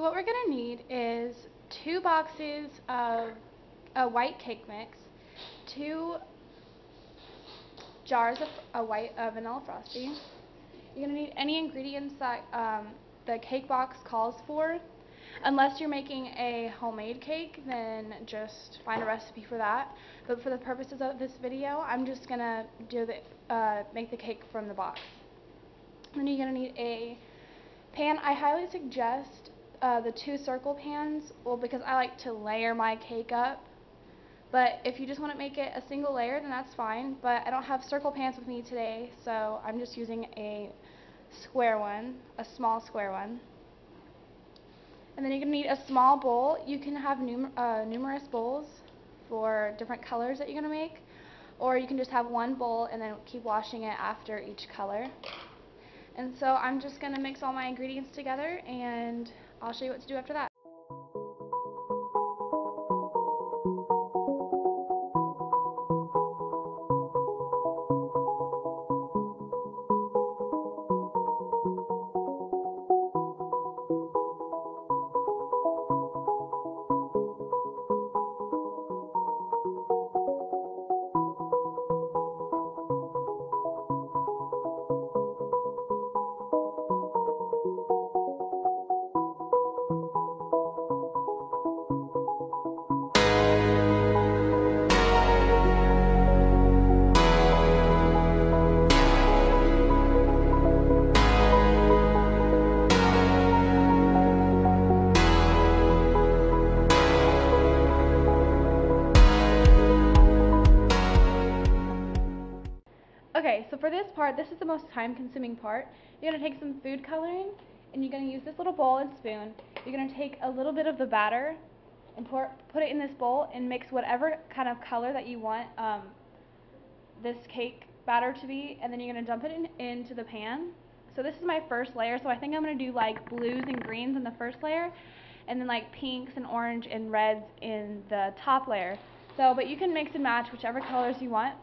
what we're going to need is 2 boxes of a white cake mix, 2 jars of vanilla frosty. You're going to need any ingredients that the cake box calls for. Unless you're making a homemade cake, then just find a recipe for that. But for the purposes of this video, I'm just going to make the cake from the box. Then you're going to need a pan. I highly suggest the 2 circle pans, well, because I like to layer my cake up. But if you just want to make it a single layer, then that's fine. But I don't have circle pans with me today, so I'm just using a square one, a small square one. And then you're going to need a small bowl. You can have numerous bowls for different colors that you're going to make, or you can just have one bowl and then keep washing it after each color. And so I'm just going to mix all my ingredients together, and I'll show you what to do after that. Okay, so for this part, this is the most time-consuming part. You're going to take some food coloring, and you're going to use this little bowl and spoon. You're going to take a little bit of the batter and put it in this bowl and mix whatever kind of color that you want this cake batter to be, and then you're going to dump it into the pan. So this is my first layer, so I think I'm going to do like blues and greens in the first layer, and then like pinks and orange and reds in the top layer. So, but you can mix and match whichever colors you want.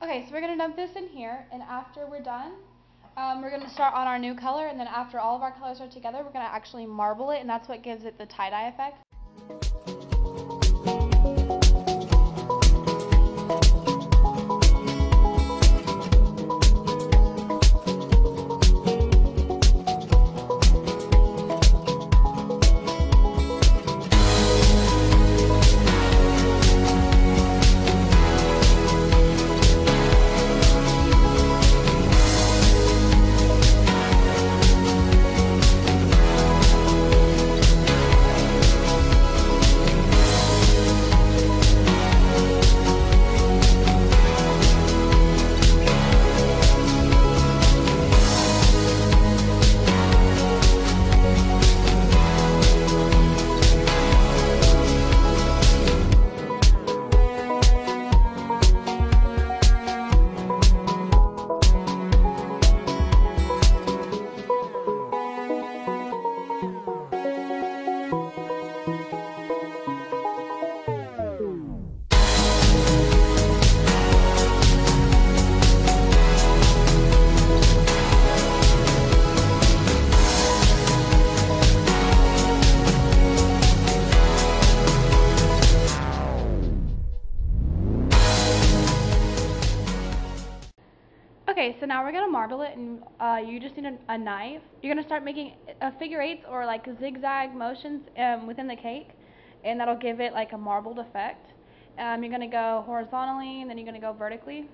Okay, so we're going to dump this in here, and after we're done, we're going to start on our new color, and then after all of our colors are together, we're going to actually marble it, and that's what gives it the tie-dye effect. Okay, so now we're going to marble it, and you just need a knife. You're going to start making figure eights or like zigzag motions within the cake, and that'll give it like a marbled effect. You're going to go horizontally, and then you're going to go vertically.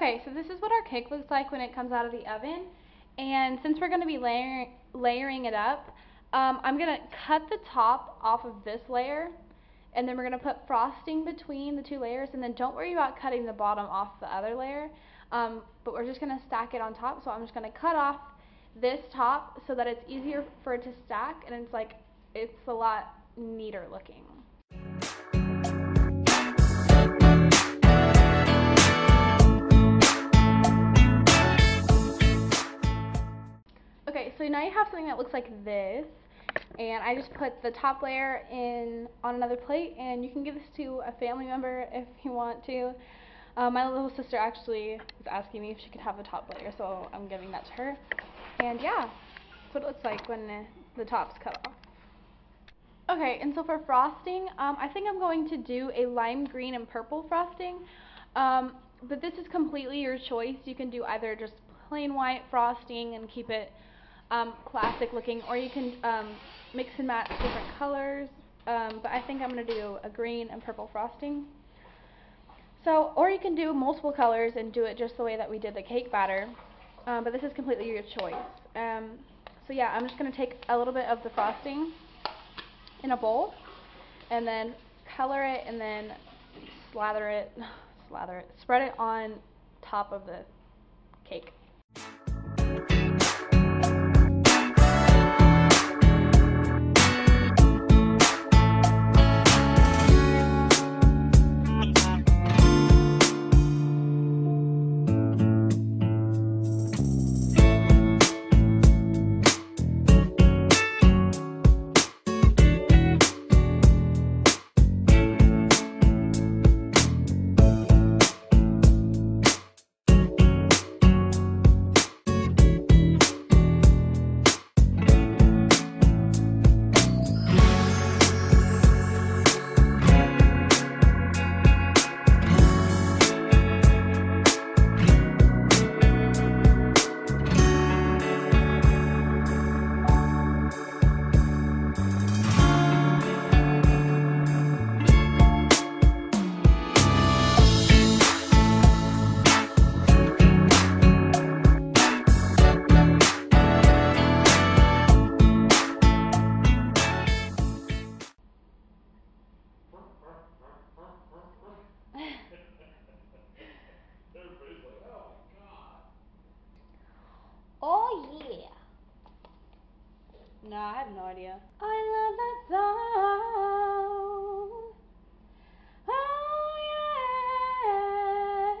Okay, so this is what our cake looks like when it comes out of the oven. And since we're going to be layering it up, I'm going to cut the top off of this layer, and then we're going to put frosting between the two layers, and then don't worry about cutting the bottom off the other layer, but we're just going to stack it on top. So I'm just going to cut off this top so that it's easier for it to stack, and it's a lot neater looking. Okay, so now you have something that looks like this, and I just put the top layer on another plate, and you can give this to a family member if you want to. My little sister actually was asking me if she could have the top layer, so I'm giving that to her. And yeah, that's what it looks like when the top's cut off. Okay, and so for frosting, I think I'm going to do a lime green and purple frosting, but this is completely your choice. You can do either just plain white frosting and keep it classic looking, or you can mix and match different colors, but I think I'm going to do a green and purple frosting. So, or you can do multiple colors and do it just the way that we did the cake batter, but this is completely your choice. So yeah, I'm just going to take a little bit of the frosting in a bowl, and then color it, and then spread it on top of the cake. Oh yeah. No, I have no idea. I love that song. Oh yeah.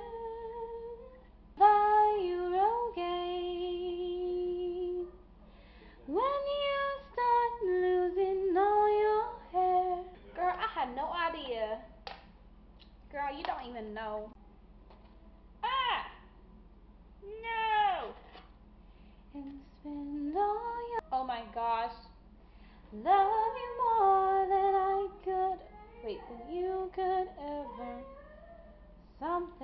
Buy you okay. When you start losing all your hair. Girl, I had no idea. Girl, you don't even know. Ah! No! And spend all your... Oh my gosh. Love you more than I could. Wait, than you could ever. Something.